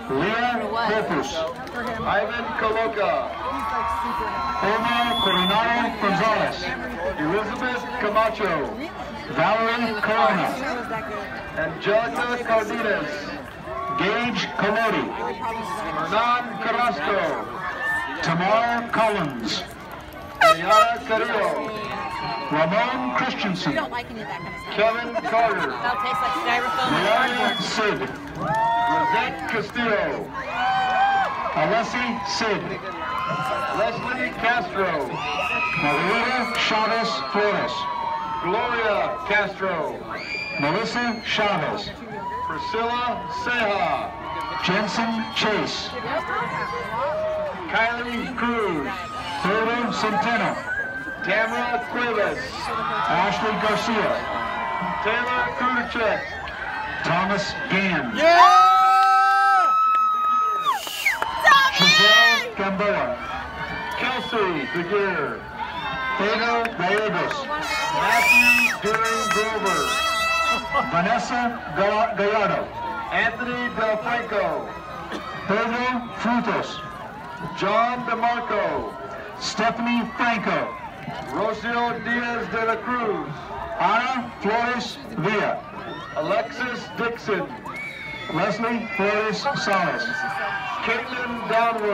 Leah Corpus, Ivan Coloca, Omar Coronado Gonzalez, Elizabeth Camacho, Valerie Corona, Angelica Cardenas, Gage Colodi, Hernan Carrasco, Tamar Collins, Diana Carrillo, Ramon Christensen, We don't like any of that kind of stuff. Kevin Carter, That'll taste like styrofoam. Leanne Sid, Rosette Castillo, Alessi Sid, Leslie Castro, Margarita Chavez Flores, Gloria Castro, Melissa Chavez, Priscilla Ceja, Jensen Chase, Kylie Cruz, Pedro Centeno, Tamara Cuevas, Ashley Garcia, Taylor Kudacek, Thomas Gann, Tommy! Giselle Gamboa, Kelsey DeGear, Pedro Gallegos, Matthew Deering Grover, Vanessa Gallardo, Anthony Del Franco, Pedro Frutos, John DeMarco, Stephanie Franco, Rocio Diaz de la Cruz, Ana Flores Villa, Alexis Dixon, Leslie Flores Salas. Caitlin Downward.